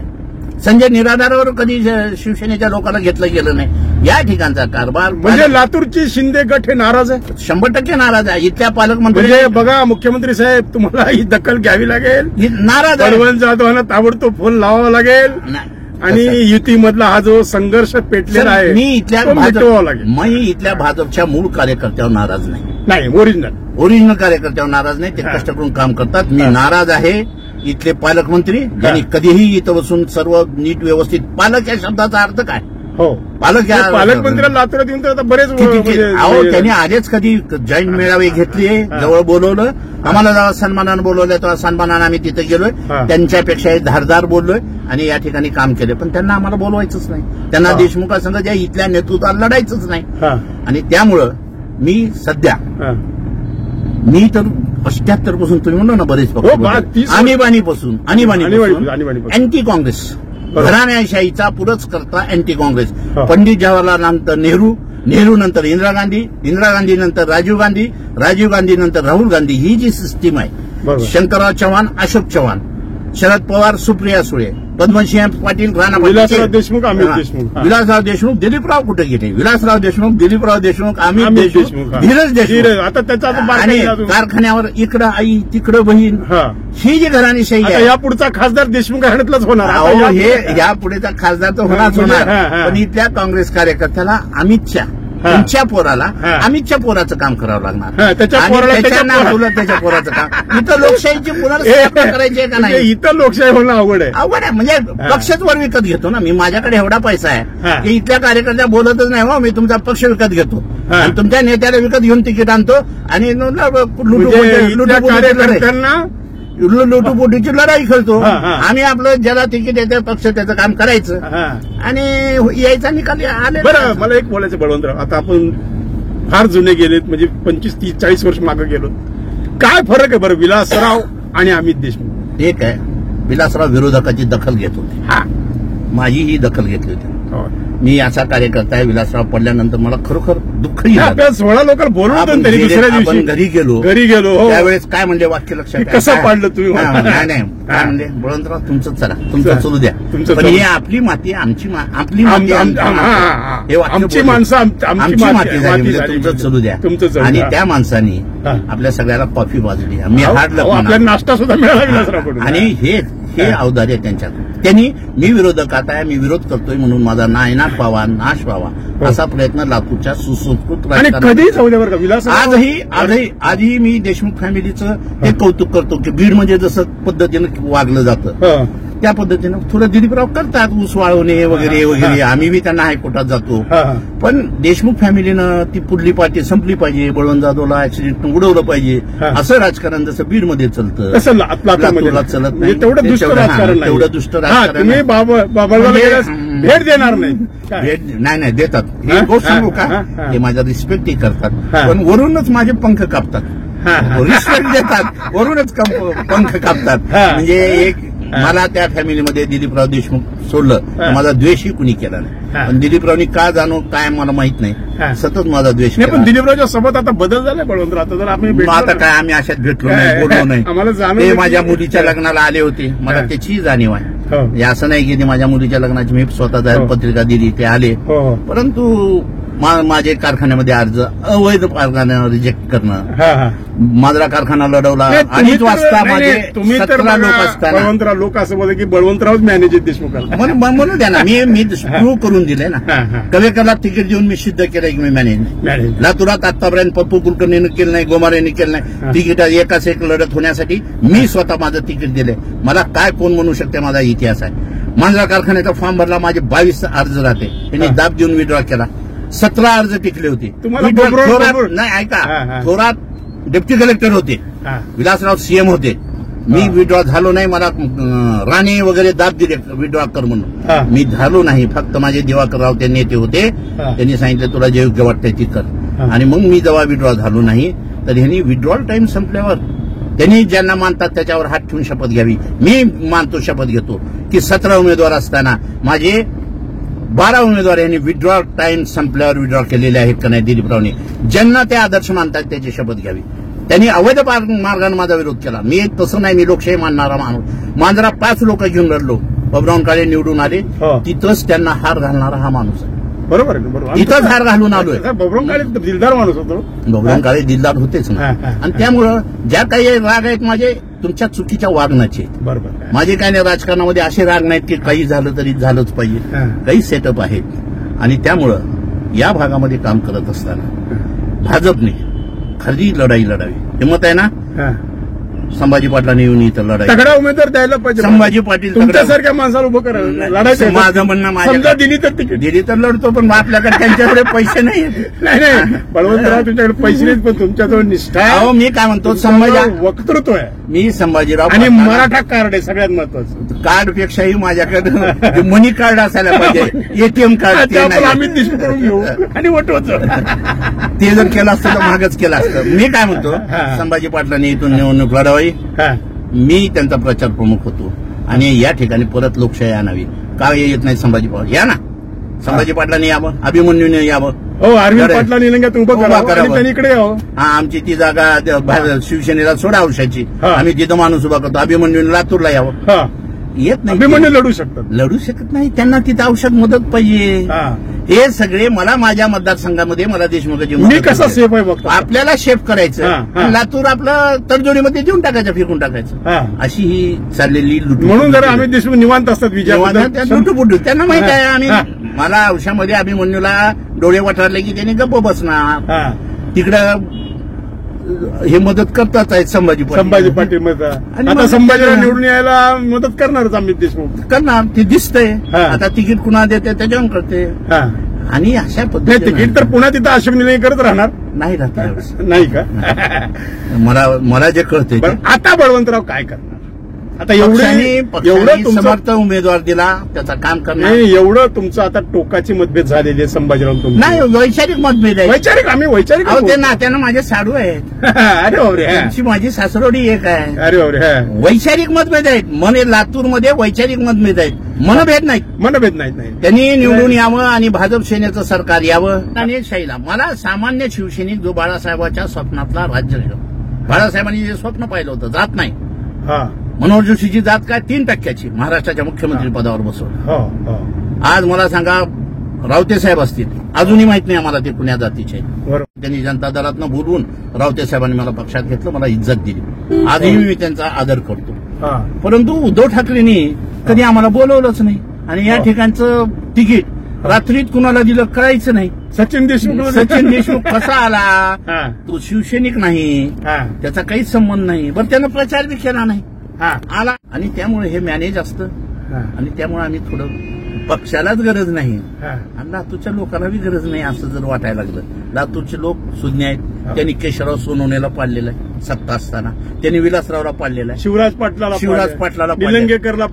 संजय निराधारावर कधी शिवसेनेच्या लोकांना घेतलं गेलं नाही. या ठिकाणचा कारभार म्हणजे लातूरची शिंदे गट हे नाराज आहे, 100% नाराज आहे. इथल्या पालकमंत्री म्हणजे बघा मुख्यमंत्री साहेब तुम्हाला ही दखल घ्यावी लागेल. नाराज आहे. बळवंत जाधवांना ताबडतोब फोन लावावा लागेल आणि युतीमधला हा जो संघर्ष पेटलेला आहे मी इथल्या भाजपच्या मूळ कार्यकर्त्यावर नाराज नाही. ओरिजिनल कार्यकर्त्यावर नाराज नाही. ते कष्ट करून काम करतात. मी नाराज आहे इथले पालकमंत्री ज्यांनी कधीही इथं बसून सर्व नीट व्यवस्थित, पालक या शब्दाचा अर्थ काय? हो, पालक या पालकमंत्र्याला लातूरात येऊन तर आता बरेच अहो त्यांनी आधीच कधी जॉईंट मेळावे घेतले, जवळ बोलवलं, आम्हाला जेव्हा सन्मानानं बोलवलं तेव्हा सन्मानानं आम्ही तिथे गेलोय, त्यांच्यापेक्षाही धारदार बोललोय आणि या ठिकाणी काम केलं. पण त्यांना आम्हाला बोलवायचंच नाही, त्यांना देशमुखासंघ ज्या इथल्या नेतृत्वाला लढायचंच नाही. आणि त्यामुळं मी सध्या मी तर 78 पासून तुम्ही म्हणलो ना बरेच पक्ष, आणीबाणीपासून अँटी काँग्रेस, घराण्याशाहीचा पुरस्कर्ता अँटी काँग्रेस. पंडित जवाहरलाल नेहरू, नेहरू नंतर इंदिरा गांधी, इंदिरा गांधी नंतर राजीव गांधी, राजीव गांधी नंतर राहुल गांधी, ही जी सिस्टीम आहे, शंकरराव चव्हाण, अशोक चव्हाण, शरद पवार, सुप्रिया सुळे, पद्मसिंह पाटील, राणा विलासराव देशमुख, अमित देशमुख, विलासराव देशमुख, दिलीपराव कुठे गेले? विलासराव देशमुख, दिलीपराव देशमुख, अमित देशमुख, धीरज देशमुख. आता त्याचा आणि कारखान्यावर इकडं आई तिकडं बहीण, ही जी घराणीशाही आहे, यापुढचा खासदार देशमुख घराण्यातलाच होणार. हे यापुढेचा खासदार तर होणारच होणार. पण इथल्या काँग्रेस कार्यकर्त्याला अमित शहा तुमच्या पोराला अमितच्या पोराचं काम करावं लागणार, त्याच्या पोराचं काम. इथं लोकशाहीची पुनर्स्थापना करायची आहे का नाही? इथं लोकशाही होणं अवघड आहे. अवघड आहे म्हणजे पक्षच वर विकत घेतो ना मी. माझ्याकडे एवढा पैसा आहे की इथल्या कार्यकर्त्या बोलतच नाही, हो मी तुमचा पक्ष विकत घेतो आणि तुमच्या नेत्याला विकत घेऊन तिकीट आणतो आणि लुटूपुटीची लढाई खेळतो. आम्ही आपलं ज्याला तिकीट येतं पक्ष त्याचं काम करायचं आणि यायचा निकाल आले. बरं, मला एक बोलायचं बळवंतराव, आता आपण फार जुने गेलेत, म्हणजे 25, 30, 40 वर्ष मागे गेलो. काय फरक आहे बरं विलासराव आणि अमित देशमुख? एक आहे, विलासराव विरोधकाची दखल घेत होते, माझी ही दखल घेतली होती. मी असा कार्यकर्ता आहे, विलासराव पडल्यानंतर मला खरोखर दुःखही झालं. 16 लोकांना बोलवून तरी दुसऱ्या दिवशी घरी गेलो त्यावेळेस काय म्हणजे वाक्य लक्षात कसं पाडलं तुम्ही? नाही काय म्हणले, बळवंतराव तुमचं चला, तुमचं चलू द्या, पण ही आपली माती, आमची आपली माती, आमची माणसं, आमची माती झाली, तुमचं चलू द्या. आणि त्या माणसानी आपल्या सगळ्याला कॉफी बाजली, मी हाडलं, नाश्ता सुद्धा मिळाला विलासराव. आणि हे अवधार्य त्यांच्यात. त्यांनी मी विरोधकात आहे, मी विरोध करतोय म्हणून माझा नायनाट व्हावा, नाश व्हावा असा प्रयत्न लातूरच्या सुसंस्कृत आजही मी देशमुख फॅमिलीचं हे कौतुक करतो की बीड म्हणजे जसं पद्धतीनं वागलं जातं त्या पद्धतीनं थोडं दिलीपराव करतात, ऊस वाळवणे वगैरे वगैरे. आम्ही बी त्यांना हायकोर्टात जातो. पण देशमुख फॅमिलीनं ती पुढली पार्टी संपली पाहिजे, बळवंत जाधवला ऍक्सिडेंट उडवलं पाहिजे, असं राजकारण जसं बीडमध्ये चलतं लातूरला चलत नाही. तेवढं दुष्ट राजकारण भेट देणार नाही. नाही देतात. ही गोष्ट सांगू का, हे माझा रिस्पेक्टही करतात, पण वरूनच माझे पंख कापतात. रिस्पेक्ट देतात, वरूनच पंख कापतात. म्हणजे एक मला त्या फॅमिलीमध्ये दिलीपराव देशमुख सोडलं, माझा द्वेषही कुणी केला नाही. पण दिलीपरावनी का जाणो काय मला माहित नाही, सतत माझा द्वेष. पण दिलीपरावच्या सोबत आता बदल झालाय बळवंतराव. आता जर आम्ही आता काय आम्ही अशात भेटलो नाही, बोललो नाही. ते माझ्या मुलीच्या लग्नाला आले होते, मला त्याचीही जाणीव आहे. असं नाही की ते माझ्या मुलीच्या लग्नाची मी स्वतः जाहीर पत्रिका दिली, ते आले. परंतु माझे कारखान्यामध्ये अर्ज अवैध कारखान्यावर रिजेक्ट करणं, मांजरा कारखाना लढवला, 2:30 वाजता माझे 17 लोक असताना बळवंतराव लोक असं बोलले की बळवंतरावच मॅनेज देशमुखाला म्हणून द्या ना. मी प्रूव्ह करून दिले ना, कवेकरला तिकीट देऊन मी सिद्ध केलंय की मी मॅनेज. लातूरात आतापर्यंत पप्पू कुलकर्णीनं केलं नाही, गोमारेंनी केलं नाही. तिकीट एकाच एक लढत होण्यासाठी मी स्वतः माझं तिकीट दिलंय. मला काय कोण म्हणू शकते, माझा इतिहास आहे. मांजरा कारखान्याचा फॉर्म भरला, माझे 22 अर्ज राहते, त्यांनी दाब देऊन विड्रॉ केला. 17 अर्ज टिकले होते. नाही ऐका, थोरात डेप्टी कलेक्टर होते, विलासराव सीएम होते. मी विड्रॉ झालो नाही, मला राणे वगैरे दाब दिले विड्रॉ कर म्हणून. मी झालो नाही, फक्त माझे दिवाकर राव ते नेते होते, त्यांनी सांगितलं तुला जे योग्य वाटतंय ती कर. आणि मग मी जेव्हा विड्रॉ झालो नाही तर ह्यांनी विड्रॉल टाइम संपल्यावर त्यांनी ज्यांना मानतात त्याच्यावर हात ठेवून शपथ घ्यावी. मी मानतो, शपथ घेतो की 17 उमेदवार असताना माझे 12 उमेदवार यांनी विड्रॉ टाइम संपल्यावर विड्रॉ केलेले आहेत का नाही दिलीपरावनी. ज्यांना ते आदर्श मानतात त्याची शपथ घ्यावी. त्यांनी अवैध मार्गाने माझा विरोध केला. मी तसं नाही, मी लोकशाही मानणारा माणूस. मांजरा 5 लोक घेऊन लढलो, बबनराव काळे निवडून आले, तिथंच त्यांना हार घालणारा हा माणूस आहे. बरोबर आहे, बरोबर. इथंच हार घालून आलोय. बबनराव काळे दिलदार माणूस होतो. बबनराव काळे दिलदार होतेच ना. आणि त्यामुळं ज्या काही राग आहेत माझे तुमच्या चुकीच्या वागण्याचे. बरोबर. माझे काही नाही, राजकारणामध्ये असे राग नाहीत की काही झालं तरी झालंच पाहिजे. काही सेटअप आहेत आणि त्यामुळं या भागामध्ये काम करत असताना भाजपने खरी लढाई लढावी. हिंमत आहे ना, संभाजी पाटलांनी येऊन इथं लढाई तगडा उमेदवार द्यायला पाहिजे. संभाजी पाटील तुमच्यासारख्या माणसाला उभं करा, लढायचं. माझं म्हणणं समजा दिली तर तिकीट दिली तर लढतो, पण आपल्याकडे त्यांच्याकडे पैसे नाही. नाही बळवंतराव तुमच्याकडे पैसे नाहीत, पण तुमच्याजवळ निष्ठा आहे. अहो मी काय म्हणतो, वक्तृत्व आहे मी संभाजीराव आणि मराठा कार्ड आहे सगळ्यात महत्वाचं. कार्ड पेक्षाही माझ्याकडे मनी कार्ड असायला पाहिजे, एटीएम कार्ड. ते नाही. आम्ही देशमुख करून घेऊ आणि वटवतो. ते जर केलं असतं तर मागच केलं असतं. मी काय म्हणतो, संभाजी पाटलांनी इथून निवडणूक लढवावी. मी त्यांचा प्रचार प्रमुख होतो आणि या ठिकाणी परत लोकशाही आणावी. का येत नाही संभाजी पाटील? या ना, संभाजी पाटलांनी यावं, अभिमन्यूने यावं. हो, अरविंद पाटला निलंग्यात उभं करावं, त्यांनी इकडे यावं. हा, आमची ती जागा शिवसेनेला सोडा औषधाची, आम्ही तिथं माणूस उभा करतो. अभिमन्यूने लातूरला यावं. येत नाही, अभिमन्यू लढू शकतात. लढू शकत नाही, त्यांना तिथं औषध मदत पाहिजे. हे सगळे मला माझ्या मतदारसंघामध्ये मला देशमुखाची मी कसा सेफ आहे बघतो. आपल्याला शेफ करायचं, लातूर आपलं तडजोडीमध्ये देऊन टाकायचं, फिरकून टाकायचं, अशी ही चाललेली लुटू. म्हणून जर आम्ही देशमुख निवांत असतात लुटूपुटू. त्यांना माहित आहे आम्ही मला औषधामध्ये अभिमन्यूला डोळे वठारले की त्यांनी गप्प बसणार. तिकडं हे मदत करतात आहेत संभाजी पाटील आता संभाजीला निवडून यायला मदत करणारच आम्ही देशमुख करणार. ते दिसतंय. आता तिकीट कुणा देते त्याच्यावर करते. आणि अशा पद्धतीने तिकीट तर पुन्हा तिथं अश्विनी करत राहणार नाही राहत. नाही का? मला जे कळतंय आता बळवंतराव काय करणार? आता एवढं समर्थ उमेदवार दिला, त्याचं काम करणार. एवढं तुमचं आता टोकाची मतभेद झालेली आहे संभाजीराव. नाही, वैचारिक मतभेद आहे. वैचारिक आम्ही वैचारिक ते नात्यानं माझे साडू आहेत. अरे बाबरे, त्यांची माझी सासरोडी एक आहे. अरे बाबरे, वैचारिक मतभेद आहेत. लातूरमध्ये वैचारिक मतभेद आहेत, मनभेद नाही. त्यांनी निवडून यावं आणि भाजप सेनेचं सरकार यावं. आणि शाहीला मला सामान्य शिवसैनिक जो बाळासाहेबांच्या स्वप्नातला राज्य, बाळासाहेबांनी जे स्वप्न पाहिलं होतं, जात नाही. मनोहर जोशीची जात काय 3% महाराष्ट्राच्या मुख्यमंत्री पदावर बसवलं. आज मला सांगा, रावते साहेब असतील, अजूनही माहित नाही आम्हाला ते कुण्या जातीचे. त्यांनी जनता दलातनं बोलवून रावते साहेबांनी मला पक्षात घेतलं, मला इज्जत दिली. आजही मी त्यांचा आदर करतो. परंतु उद्धव ठाकरेंनी कधी आम्हाला बोलवलंच नाही. आणि या ठिकाणचं तिकीट रात्रीत कुणाला दिलं कळायचं नाही. सचिन देशमुख कसा आला? तो शिवसैनिक नाही, त्याचा काहीच संबंध नाही. बरं, त्यानं प्रचार बी केला नाही, आला. आणि त्यामुळे हे मॅनेज असतं. आणि त्यामुळे आम्ही थोडं, पक्षालाच गरज नाही आणि लातूरच्या लोकांना बी गरज नाही असं जर वाटायला लागलं. लातूरचे लोक सुज्ञ आहेत. त्यांनी केशवराव सोनवणेला पाडलेलं आहे सत्ता असताना, त्यांनी विलासरावला पाडलेला आहे, शिवराज पाटलाला निलंगेकरला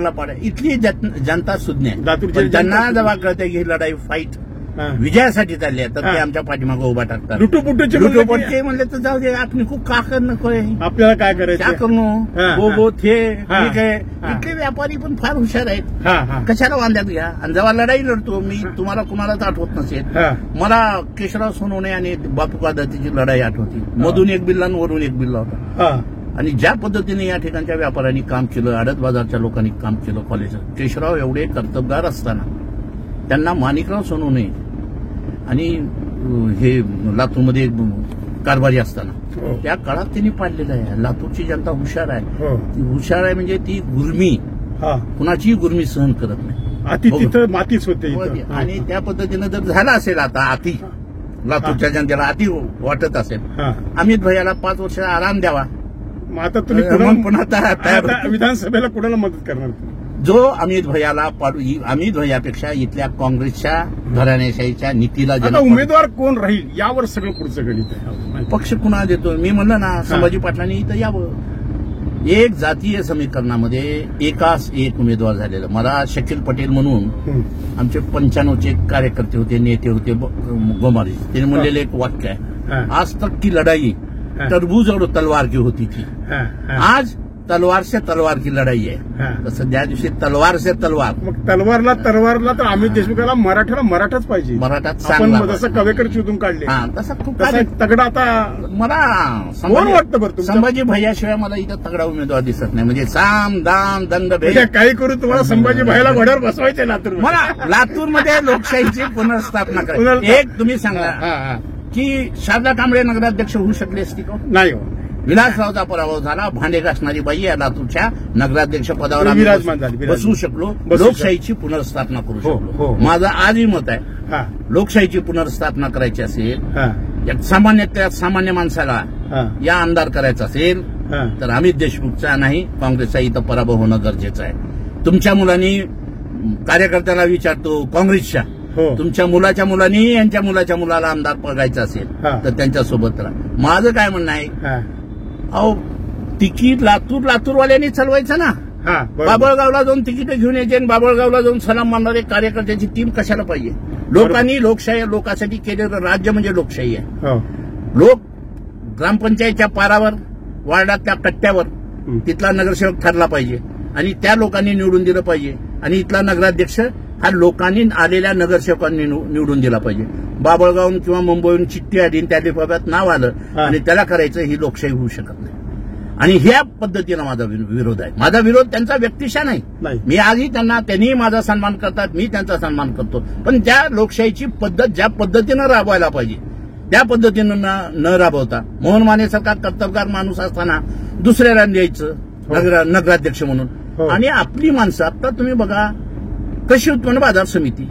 पाडला. इथली जनता सुज्ञ आहे. त्यांना जेव्हा कळते की ही लढाई फाईट विजयासाठी चालली आहे, तर ते आमच्या पाठीमागं उभा टाकतात. लुटूपुटचे म्हणले तर जाऊ दे, आपण खूप काकर नकोय, आपल्याला काय करायचं, काय करू गो थे. ठीक आहे, इथले व्यापारी पण फार हुशार आहेत. कशाला वांद्यात घ्या. आणि जेव्हा लढाई लढतो मी, तुम्हाला कुणालाच आठवत नसेल, मला केशवराव सोनवणे आणि बापू कादातीची लढाई आठवती. मधून एक बिल्ला आणि वरून एक बिल्ला होता. आणि ज्या पद्धतीने या ठिकाणच्या व्यापाऱ्यांनी काम केलं, आडत बाजारच्या लोकांनी काम केलं, कॉलेज, केशवराव एवढे कर्तबगार असताना त्यांना माणिकराव सोनवणे आणि हे लातूरमध्ये कारभारी असताना त्या काळात त्यांनी पाडलेलं आहे. लातूरची जनता हुशार आहे. हुशार आहे म्हणजे ती गुर्मी, कुणाचीही गुर्मी सहन करत नाही. मातीच होते. आणि त्या पद्धतीनं जर झालं असेल आता अति, लातूरच्या जनतेला अति वाटत असेल, अमित भैयाला 5 वर्ष आराम द्यावा. आता तुम्ही पुन्हा विधानसभेला कुणाला मदत करणार? जो अमित भैयाला पाडू, अमित भैयापेक्षा इथल्या काँग्रेसच्या घराणेशाहीच्या नीतीला उमेदवार कोण राहील यावर सगळं पुढचं गणित आहे. पक्ष कुणा देतो? मी म्हणलं ना, संभाजी पाटलांनी इथं यावं. एक जातीय समीकरणामध्ये एकाच एक उमेदवार झालेला. मला शकील पटेल म्हणून आमचे 95चे कार्यकर्ते होते, नेते होते गोमारी, त्यांनी म्हणलेलं एक वाक्य आहे, आज तक की लढाई तरबूज और तलवार की होती थी, आज तलवार से तलवार की लढाई आहे. तसं ज्या दिवशी तलवार से तलवार, मग तलवारला तर अमित देशमुखाला मराठाच पाहिजे. मराठात चांगला, जसं कवेकर शोधून काढले तसा खूप तगडा. आता मला वाटतं बरं, संभाजी भैयाशिवाय मला इथं तगडा उमेदवार दिसत नाही. म्हणजे साम दाम दंड भेद काही करू, तुम्हाला संभाजी भैयाला घोड्यावर बसवायचे लातूर. मला लातूरमध्ये लोकशाहीची पुनर्स्थापना करायची. एक तुम्ही सांगा की शारदा कांबळे नगराध्यक्ष होऊ शकले असती का? नाही. विलासरावचा पराभव झाला. भांडे घासणारी बाई या लातूरच्या नगराध्यक्ष पदावर आम्ही बसवू शकलो. लोकशाहीची पुनर्स्थापना करू शकलो. माझं आजही मत आहे, लोकशाहीची पुनर्स्थापना करायची असेल, सामान्य माणसाला या आमदार करायचा असेल, हा. तर अमित देशमुखचा नाही काँग्रेसचा इथं पराभव होणं गरजेचं आहे. तुमच्या मुलांनी कार्यकर्त्याला विचारतो काँग्रेसच्या हो. तुमच्या मुलाच्या मुलांनी यांच्या मुलाच्या मुलाला आमदार बघायचं असेल हा. तर त्यांच्यासोबत राहा. माझं काय म्हणणं आहे, हा. अहो तिकीट लातूरवाल्यांनी चालवायचं ना. हा, बरोबर. बाबळगावला जाऊन तिकीट घेऊन यायचे आणि बाबळगावला जाऊन सलाम मानणारे कार्यकर्त्याची टीम कशाला पाहिजे. लोकांनी लोकशाही लोकांसाठी केलेलं राज्य म्हणजे लोकशाही आहे. हो. लोक ग्रामपंचायतच्या पारावर वार्डातल्या कट्ट्यावर तिथला नगरसेवक ठरला पाहिजे आणि त्या लोकांनी निवडून दिलं पाहिजे आणि इथला नगराध्यक्ष हा लोकांनी आलेल्या नगरसेवकांनी निवडून दिला पाहिजे. बाबळगावून किंवा मुंबईहून चिठ्ठी आली आणि त्या लिफाफ्यात नाव आलं आणि त्याला करायचं ही लोकशाही होऊ शकत नाही. आणि ह्या पद्धतीनं माझा विरोध आहे. माझा विरोध त्यांचा व्यक्तिशा नाही. मी आजही त्यांनी माझा सन्मान करतात, मी त्यांचा सन्मान करतो. पण त्या लोकशाहीची पद्धत ज्या पद्धतीनं राबवायला पाहिजे त्या पद्धतीनं न राबवता मोहन मानेसारखा कर्तबगार माणूस असताना दुसऱ्याला द्यायचं नगराध्यक्ष म्हणून. आणि आपली माणसं आता तुम्ही बघा कृषी उत्पन्न बाजार समिती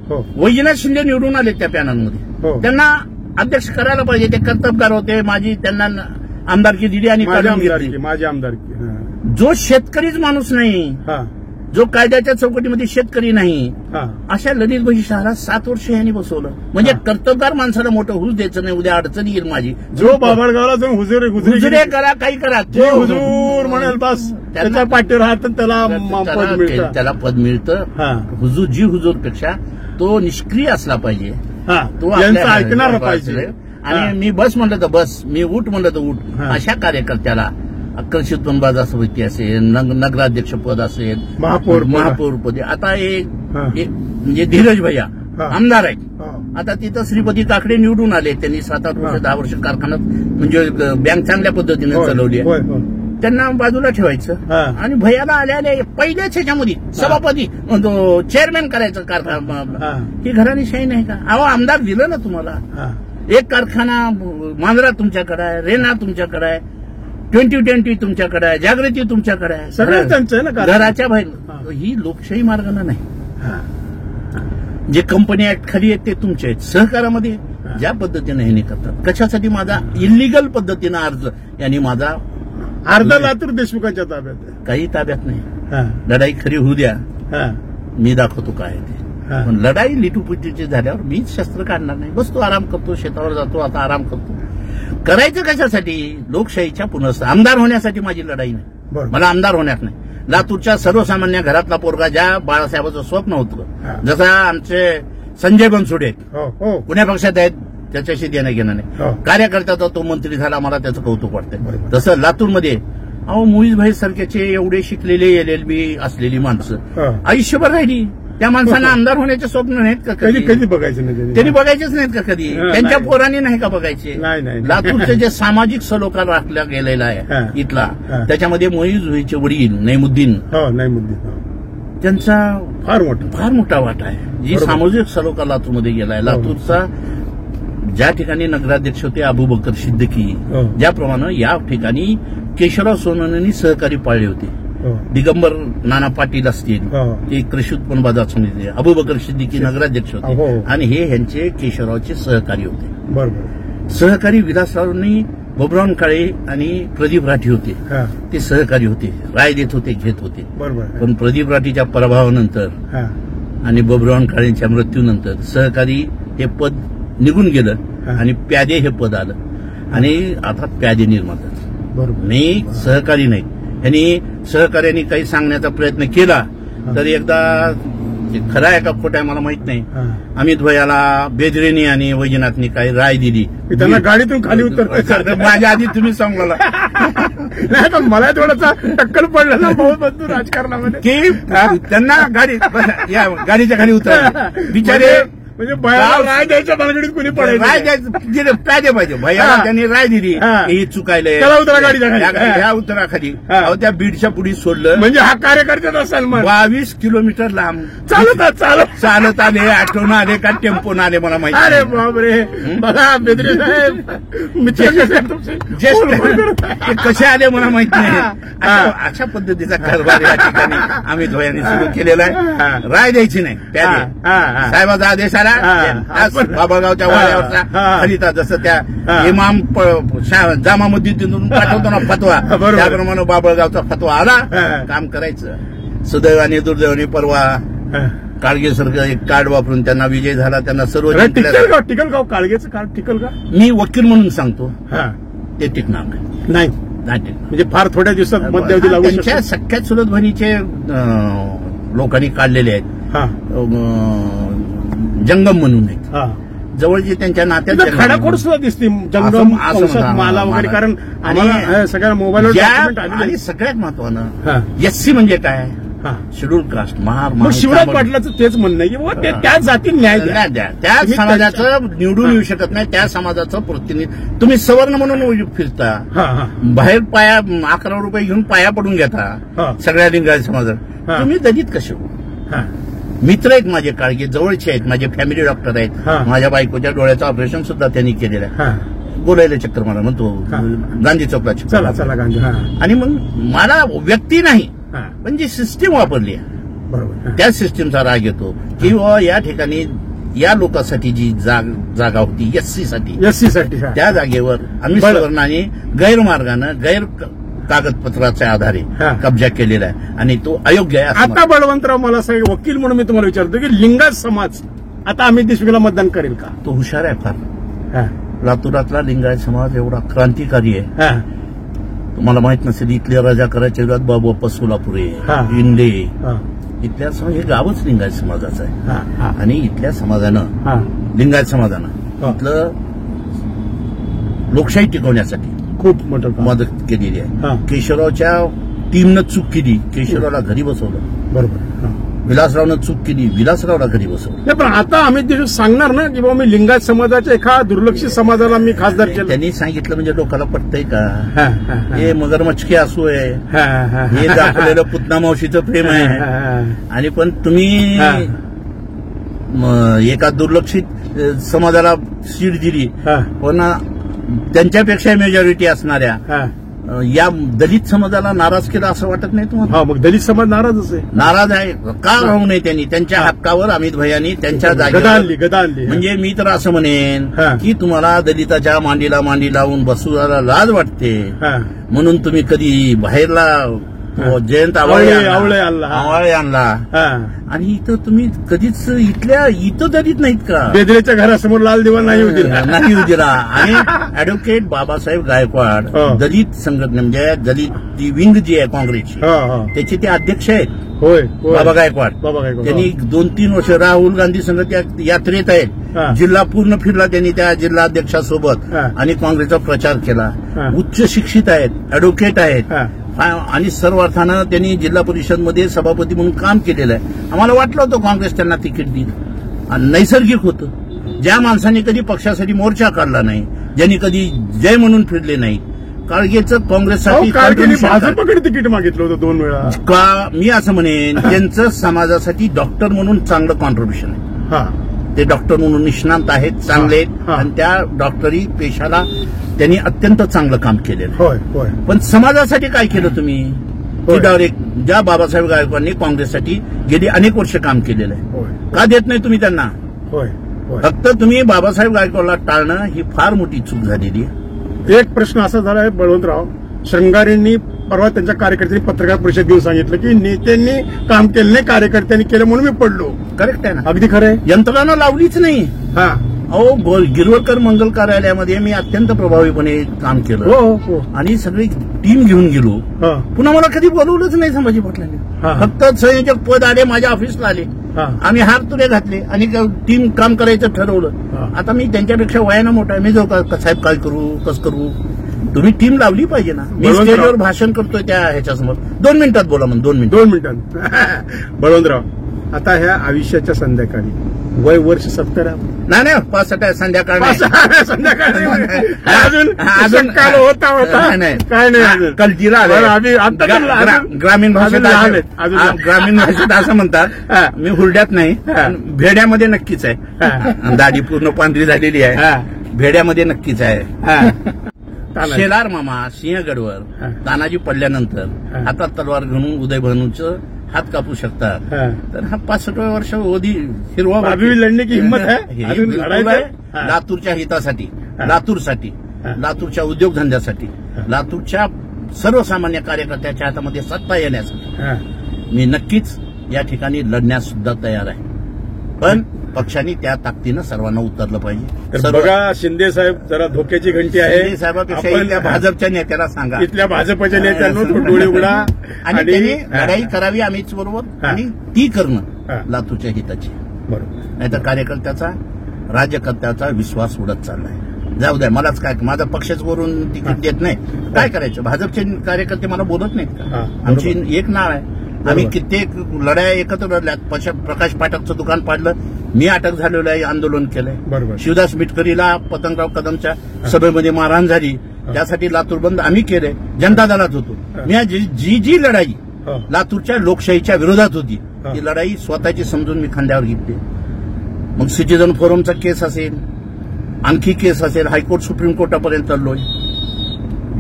वैजनाथ शिंदे निवडून आले त्या पॅनलमध्ये. त्यांना अध्यक्ष करायला पाहिजे. ते कर्तबगार होते. माझी त्यांना आमदारकी दिली आणि माझी आमदारकी. जो शेतकरीच माणूस नाही, जो कायद्याच्या चौकटीमध्ये शेतकरी नाही, अशा ललित भाई शहरात 7 वर्ष यांनी बसवलं. म्हणजे कर्तबगार माणसाला मोठं हुज द्यायचं नाही. उद्या अडचणी येईल माझी. जो बाबळगावला जाऊन हुजुरे करा काही करा ते हुजूर म्हणेल बस त्याच्या पाठीवर हात त्याला पद मिळतं. जी हुजूरपेक्षा तो निष्क्रिय असला पाहिजे. तो ऐकणार पाहिजे. आणि मी बस म्हणलं तर बस, मी उठ म्हणलं तर उठ. अशा कार्यकर्त्याला कृषी उत्पन्न बाजार समिती असेल, नगराध्यक्ष पद असेल, महापौर पद. आता एक म्हणजे धीरज भैया आमदार आहेत. आता तिथं श्रीपती काकडे निवडून आले. त्यांनी 7-8 वर्ष 10 वर्ष कारखान्यात म्हणजे बँक चांगल्या पद्धतीने चालवली आहे. त्यांना बाजूला ठेवायचं आणि भैयाला आल्या पहिल्याच ह्याच्यामध्ये सभापती चेअरमॅन करायचं कारखाना. ही घराणेशाही नाही का? अहो आमदार दिलं ना तुम्हाला. एक कारखाना मांजरा तुमच्याकडे आहे, रेना तुमच्याकडे आहे, 2020 तुमच्याकडे आहे, जागृती तुमच्याकडे आहे. सगळं त्यांचं ना घराच्या बाहेर. ही लोकशाही मार्गाने नाही. जे कंपनी ऍक्ट खाली आहेत ते तुमचे आहेत. सहकारामध्ये ज्या पद्धतीने हे करतात. कशासाठी माझा इलिगल पद्धतीनं अर्ज यांनी माझा अर्धा लातूर देशमुखांच्या ताब्यात आहे. काही ताब्यात नाही. लढाई खरी होऊ द्या, मी दाखवतो काय ते. पण लढाई लिटूपुटीची झाल्यावर मीच शस्त्र काढणार नाही. बसतो आराम करतो, शेतावर जातो, आता आराम करतो. करायचं कशासाठी? लोकशाहीच्या आमदार होण्यासाठी माझी लढाई नाही. मला आमदार होण्यात नाही. लातूरच्या सर्वसामान्य घरातला पोरगा ज्या बाळासाहेबाचं स्वप्न होतं, जसं आमचे संजय बनसोडे पुण्या पक्षात आहेत, त्याच्याशी देणं घेणं नाही. कार्यकर्त्याचा तो मंत्री झाला, मला त्याचं कौतुक वाटतंय. तसं लातूरमध्ये अहो मुईजभाई सारख्याचे एवढे शिकलेले LLB असलेली माणसं आयुष्यभर राहिली. त्या माणसांना आमदार होण्याचे स्वप्न नाहीत का? कधी बघायचे नाही. त्यांनी बघायचेच नाहीत का कधी? त्यांच्या पोरांनी नाही का बघायचे? लातूरचे जे सामाजिक सलोखा राखला गेलेला आहे इथला, त्याच्यामध्ये मोईजभाईचे वडील नईमुद्दीन त्यांचा फार मोठा वाटा आहे. जी सामाजिक सलोखा लातूरमध्ये गेलाय. लातूरचा ज्या ठिकाणी नगराध्यक्ष होते अबूबकर सिद्दीकी, ज्याप्रमाणे या ठिकाणी केशवराव सोनवणेंनी सहकारी पाळले होते. दिगंबर नाना पाटील असतील, ते कृषी उत्पन्न बाजार समिती, अबूबकर सिद्दीकी नगराध्यक्ष होते आणि हे ह्यांचे केशवरावचे सहकारी होते. सहकारी विलासरावांनी बबराव काळे आणि प्रदीप राठी होते. ते सहकारी होते, राय देत होते, घेत होते. पण प्रदीप राठीच्या पराभवानंतर आणि बबराव काळेंच्या मृत्यूनंतर सहकारी हे पद निघून गेलं आणि प्यादे हे पद आलं आणि आता प्यादे निर्माण झाले. मी सहकारी नाही. यांनी सहकार्याने काही सांगण्याचा प्रयत्न केला तर एकदा खरं आहे का खोटं आहे मला माहित नाही. अमित भैयाला बेदरेनी आणि वैजनाथनी काही राय दिली. त्यांना गाडीतून खाली उतर माझ्या आधी तुम्ही सांगला नाही तर मला थोडासा टक्कल पडलं ना भाऊ राजकारणामध्ये की त्यांना गाडीच्या खाली उतरला बिचारे. म्हणजे राय द्यायच्या भानगडीत कोणी पडायचं? राय द्यायचं प्यादे पाहिजे. भैयाला त्यांनी राय दिली ही चुकायलंय, उतरा गाडीच्या ह्या उतराखाली. त्या बीडच्या पुढे सोडलं. म्हणजे हा कार्यकर्त्याचा सन्मान. 22 किलोमीटर लांब चालत आले, ऑटोनं आले का टेम्पोनं आले मला माहिती. अरे बापरे. बघा बेदरे साहेब ते कसे आले मला माहित नाही. अशा पद्धतीचा कारभार या ठिकाणी अमित भैयांनी सुरू केलेला आहे. राय द्यायची नाही. प्यादे साहेबाचा आदेश आला करा बाबळगावच्या वाड्यावरचा खलिता जसं त्या इमाम जामा मस्जिदीतून पाठवतो ना फतवा त्याप्रमाणे बाबळगावचा फतवा आला काम करायचं. सुदैवाने दुर्दैवाने परवा काळगेसारखं एक कार्ड वापरून त्यांना विजय झाला. त्यांना सर्व टिकलगाव काळगेचं कार्ड टिकल का? मी वकील म्हणून सांगतो ते टिकणार नाही. म्हणजे फार थोड्या दिवसात मध्यावधी लागू त्यांच्या सख्या चुलत बहिणीचे लोकांनी काढलेले आहेत जंगम म्हणून आहेत जवळचे त्यांच्या नात्यात खडाखोड सुद्धा दिसते जंगम माला वगैरे. कारण सगळ्या मोबाईलवर आणि सगळ्यात महत्वानं एससी म्हणजे काय शेड्यूल कास्ट महार शिवराज पाटलाचं तेच म्हणणं आहे की त्या जाती न्याय द्या. त्या समाजाचं निवडून येऊ शकत नाही. त्या समाजाचं प्रतिनिधित्व तुम्ही सवर्ण म्हणून फिरता बाहेर पाया 11 रुपये घेऊन पाया पडून घेता सगळ्या लिंगायत समाजात. तुम्ही दलित कसे हो? मित्र आहेत माझे काळगे जवळचे आहेत माझे फॅमिली डॉक्टर आहेत. माझ्या बायकोच्या डोळ्याचं ऑपरेशन सुद्धा त्यांनी केलेलं आहे. बोलायला चक्कर मला म्हणतो गांधी चौकला चला गांधी. आणि मग मला व्यक्ती नाही पण जी सिस्टीम वापरली आहे त्या सिस्टीमचा राग येतो की या ठिकाणी या लोकांसाठी जी जागा होती एससी साठी त्या जागेवर आम्ही सवर्णाने गैरमार्गानं गैर कागदपत्राच्या आधारे कब्जा केलेला आहे आणि तो अयोग्य आहे. आता बळवंतराव मला सांग वकील म्हणून मी तुम्हाला विचारतो की लिंगायत समाज आता अमित देशमुखला मतदान करेल का? तो हुशार आहे फार. लातूरातला लिंगायत समाज एवढा क्रांतिकारी आहे तुम्हाला माहित नसेल. इथल्या राजाकाराच्या विरोधात बाबा सोलापुरे इंडे इथल्या हे गावच लिंगायत समाजाचं आहे. आणि इथल्या समाजानं लिंगायत समाजानं इथलं लोकशाही टिकवण्यासाठी खूप मोठं मदत केलेली आहे. केशवरावच्या टीमनं चूक केली केशवरावला घरी बसवलं. बरोबर. विलासरावनं चूक केली विलासरावला घरी बसवलं. पण आता अमित देशमुख सांगणार ना की बाबा मी लिंगायत समाजाच्या एका दुर्लक्षित समाजाला मी खासदार केलं. त्यांनी सांगितलं म्हणजे लोकांना पटतंय का? हे मगरमच्छके असू आहे हे दाखवलेलं पुतना मावशीचं प्रेम आहे. आणि पण तुम्ही एका दुर्लक्षित समाजाला सीट दिली पण त्यांच्यापेक्षा मेजॉरिटी असणाऱ्या या दलित समाजाला नाराज केला असं वाटत नाही तुम्हाला? मग दलित समाज नाराजच आहे. नाराज आहे का राहू नये त्यांनी त्यांच्या हक्कावर अमित भैयांनी त्यांच्या गदा आणली. म्हणजे मी तर असं म्हणेन की तुम्हाला दलिताच्या मांडीला मांडी लावून बसवायला लाज वाटते म्हणून तुम्ही कधी बाहेरला जयंत आवळे आणला आणि इथं तुम्ही कधीच इथं दलित नाहीत का? बेदरेच्या घरासमोर लाल दिवा नाही येऊ दिला. आणि ॲडव्होकेट बाबासाहेब गायकवाड दलित संघटना म्हणजे दलित विंग जी आहे काँग्रेसची त्याचे ते अध्यक्ष आहेत. होय बाबा गायकवाड. त्यांनी 2-3 वर्ष राहुल गांधी संघ त्या यात्रेत आहेत. जिल्हा पूर्ण फिरला त्यांनी त्या जिल्हा अध्यक्षासोबत आणि काँग्रेसचा प्रचार केला. उच्च शिक्षित आहेत ॲडव्होकेट आहेत आणि सर्व अर्थानं त्यांनी जिल्हा परिषदमध्ये सभापती म्हणून काम केलेलं आहे. आम्हाला वाटलं होतं काँग्रेस त्यांना तिकीट देईल. नैसर्गिक होतं. ज्या माणसांनी कधी पक्षासाठी मोर्चा काढला नाही ज्यांनी कधी जय म्हणून फिरले नाही काळगेचं काँग्रेससाठी भाजपकडे तिकीट मागितलं होतं 2 वेळा का? मी असं म्हणेन त्यांचं समाजासाठी डॉक्टर म्हणून चांगलं कॉन्ट्रीब्युशन आहे. ते डॉक्टर म्हणून निष्णांत आहेत चांगले आहेत आणि त्या डॉक्टरी पेशाला त्यांनी अत्यंत चांगलं काम केलेलं. पण समाजासाठी काय केलं तुम्ही? ज्या बाबासाहेब गायकवाडांनी काँग्रेससाठी गेली अनेक वर्ष काम केलेलं आहे का देत नाही तुम्ही त्यांना? फक्त तुम्ही बाबासाहेब गायकवाडला टाळणं ही फार मोठी चूक झालेली आहे. एक प्रश्न असा झाला आहे बळवंतराव श्रंगारेंनी परवा त्यांच्या कार्यकर्त्यांनी पत्रकार परिषद घेऊन सांगितलं की नेत्यांनी काम केलं नाही कार्यकर्त्यांनी केलं म्हणून मी पडलो. करेक्ट आहे ना? अगदी खरं आहे. यंत्रणा लावलीच नाही. अहो गिरवळकर मंगल कार्यालयामध्ये मी अत्यंत प्रभावीपणे काम केलं आणि सगळी टीम घेऊन गेलो. पुन्हा मला कधी बोलवलंच नाही संभाजी पाटलांनी. फक्त संयोजक पद आले माझ्या ऑफिसला आले आम्ही हार तुरे घातले आणि टीम काम करायचं ठरवलं. आता मी त्यांच्यापेक्षा वयानं मोठा आहे. मी जो साहेब काय करू कसं करू तुम्ही टीम लावली पाहिजे ना. मी स्टेजवर भाषण करतोय त्या ह्याच्यासमोर 2 मिनिटात बोला म्हणून 2 मिनिटात. बळवंतराव आता ह्या आयुष्याच्या संध्याकाळी वय वर्ष 70 नाही 65 संध्याकाळी अजून काल होता काय नाही कलजीला ग्रामीण भाषेत असं म्हणतात. मी हुरड्यात नाही भेड्यामध्ये नक्कीच आहे. दाढी पूर्ण पांढरी झालेली आहे. भेड्यामध्ये नक्कीच आहे. शेलार मामा सिंहगडवर तानाजी पडल्यानंतर हातात तलवार घेऊन उदय भानूचं हात कापू शकतात, हा. तर हा 65व्या वर्ष अवधी हिरवा अभी भी लढने की हिम्मत है, हे अजून बिलकुल लढायचं आहे. आहे. लातूरच्या हितासाठी, हा. लातूरसाठी, हा. लातूरच्या उद्योगधंद्यासाठी, लातूरच्या सर्वसामान्य कार्यकर्त्याच्या हातामध्ये सत्ता येण्यासाठी हा. मी नक्कीच या ठिकाणी लढण्यास सुद्धा तयार आहे. पण पक्षाने त्या ताकदीनं सर्वांना उतरलं पाहिजे. तर बघा शिंदे साहेब, जरा धोक्याची घंटी आहे. शिंदे साहेबापेक्षा इथल्या भाजपच्या नेत्याला सांगा, इथल्या भाजपच्या नेत्यांना तो डोळे उघडा आणि त्यांनी लढाई करावी आम्हीच बरोबर, हा. आणि ती हा. करणं लातूरच्या हिताची. बरोबर. नाहीतर कार्यकर्त्याचा, राज्यकर्त्याचा विश्वास उडत चाललाय. जाऊ द्या, मलाच काय, माझा पक्षच वरून तिकीट देत नाही, काय करायचं. भाजपचे कार्यकर्ते मला बोलत नाहीत हा, का? बरोबर. आमची एक नाळ आहे. आम्ही कित्येक लढाया एकत्र लढल्यात. प्रकाश पाठकचं दुकान पाडलं, मी अटक झालेलो आहे, आंदोलन केलंय. बरोबर. शिवदास मिटकरीला पतंगराव कदमच्या सभेमध्ये मारहाण झाली, त्यासाठी लातूर बंद आम्ही केले, जनता दलात होतो. मी जी लढाई हा. लातूरच्या लोकशाहीच्या विरोधात होती, हा. ती लढाई स्वतःची समजून मी खांद्यावर घेतली. मग सिटीझन फोरमचा केस असेल, आणखी केस असेल, हायकोर्ट सुप्रीम कोर्टापर्यंत चाललोय.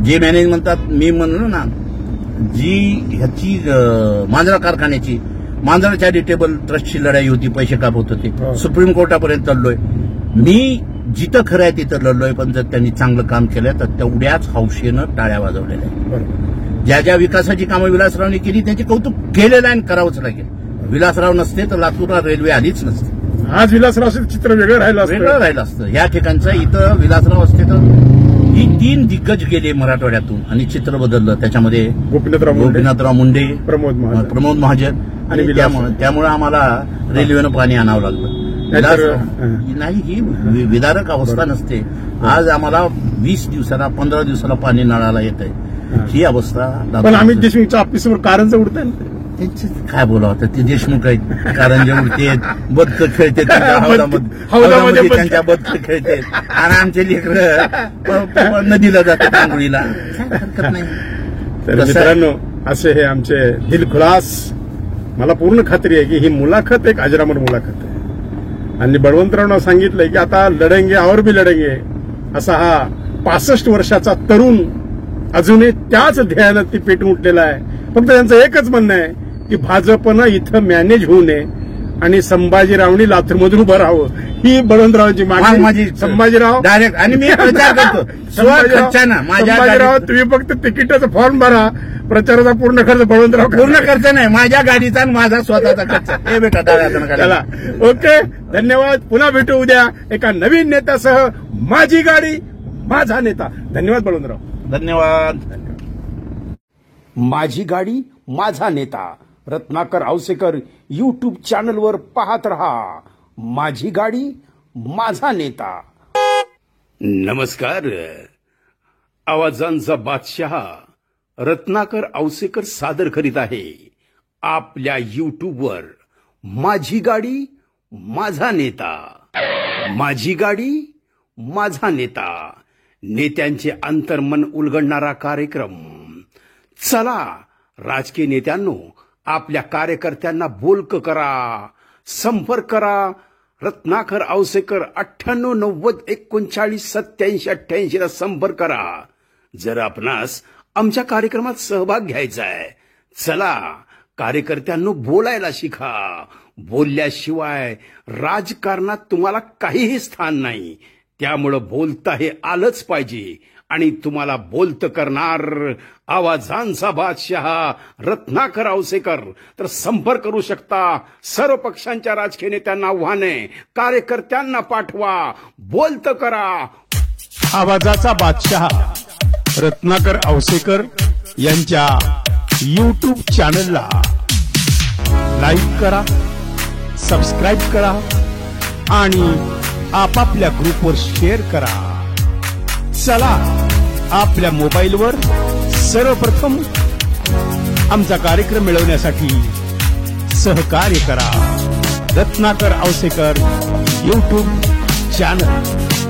जे मॅनेज म्हणतात, मी म्हणलो ना, जी ह्याची मांजरा कारखान्याची, मांजरा चॅरिटेबल ट्रस्टची लढाई होती, पैसे कापत होते, सुप्रीम कोर्टापर्यंत चाललोय. मी जिथं खरं आहे तिथं लढलोय, पण जर त्यांनी चांगलं काम केलं तर तेवढ्याच हौशेनं टाळ्या वाजवलेल्या आहेत. बरोबर. ज्या ज्या विकासाची कामं विलासरावनी केली त्यांचे कौतुक केलेलं आहे आणि करावंच लागेल. विलासराव नसते तर लातूरला रेल्वे आलीच नसते. आज विलासराव चित्र वेगळं राहिलं असतं. वेगळं राहिलं असतं. या ठिकाणचं इथं विलासराव असते तर ही 3 दिग्गज गेले मराठवाड्यातून आणि चित्र बदललं. त्याच्यामध्ये गोपीनाथराव मुंडे, प्रमोद महाजन, आणि त्यामुळे आम्हाला रेल्वेनं पाणी आणावं लागलं. नाही, ही विदारक अवस्था नसते. आज आम्हाला 20 दिवसाला 15 दिवसाला पाणी नळाला येत आहे, ही अवस्था. पण अमित देशमुखच्या ऑफिसवर कारंजा उडत आहे. त्यांचे काय बोलावं, ते देशमुख आहेत, कारंजे उडतेत, बदक खेळते हौदामध्ये, त्यांच्या बदक खेळते, आणि आमचे लेकरं नदीला जातात आंघोळीला. हरकत नाही. तर मित्रांनो, असे हे आमचे दिलखुलास, मला पूर्ण खात्री आहे की ही मुलाखत एक अजरामर मुलाखत आहे. आणि बळवंतरावनं सांगितलंय की आता लढेंगे और भी लढेंगे, असा हा 65 वर्षाचा तरुण अजूनही त्याच ध्येयानं ती पेटून उठलेला आहे. फक्त त्यांचं एकच म्हणणं आहे की भाजपनं इथं मॅनेज होऊ नये आणि संभाजीरावनी लातूरमधून उभं राहावं, ही बळवंतरावांची मागणी. संभाजीराव डायरेक्ट, आणि मी प्रचार करतो संभाजीराव, तुम्ही फक्त तिकिटाचा फॉर्म भरा, प्रचाराचा पूर्ण खर्च बळवंतराव. पूर्ण खर्च नाही, माझ्या गाडीचा आणि माझा स्वतःचा खर्च. हे बेटा चला, ओके, धन्यवाद. पुन्हा भेटू उद्या एका नवीन नेत्यासह. माझी गाडी माझा नेता. धन्यवाद बळवंतराव. धन्यवाद. माझी गाडी माझा नेता रत्नाकर औसेकर यूट्यूब चॅनलवर पाहत रहा. माझी गाडी माझा नेता. नमस्कार. आवाजांचा बादशाह रत्नाकर औसेकर सादर करीत आहे आपल्या यूट्यूबवर माझी गाडी माझा नेता. माझी गाडी माझा नेता, नेत्यांचे अंतर्मन उलगडणारा कार्यक्रम. चला राजकीय नेत्यांनो, आपल्या कार्यकर्त्यांना बोलकं करा, संपर्क करा. रत्नाकर औसेकर 98 90 39 87 88 ला संपर्क करा. जर आपणास आमच्या कार्यक्रमात सहभाग घ्यायचा आहे, चला कार्यकर्त्यांनो बोलायला शिका. बोलल्याशिवाय राजकारणात तुम्हाला काहीही स्थान नाही. त्यामुळं बोलता हे आलंच पाहिजे. आणि तुम्हाला बोलतं करणार आवाजांचा बादशाह रत्नाकर औसेकर. तर संपर्क करू शकता. सर्व पक्षांच्या राजकीय नेत्यांना आव्हान आहे, कार्यकर्त्यांना पाठवा, बोलतं करा. आवाजाचा बादशाह रत्नाकर औसेकर यांच्या यूट्यूब चॅनलला लाईक करा, सबस्क्राईब करा आणि आपापल्या ग्रुपवर शेअर करा. चला आपल्या मोबाईलवर सर्वप्रथम आमचा कार्यक्रम मिळवण्यासाठी सहकार्य करा. Ratnakar Ausekar YouTube channel.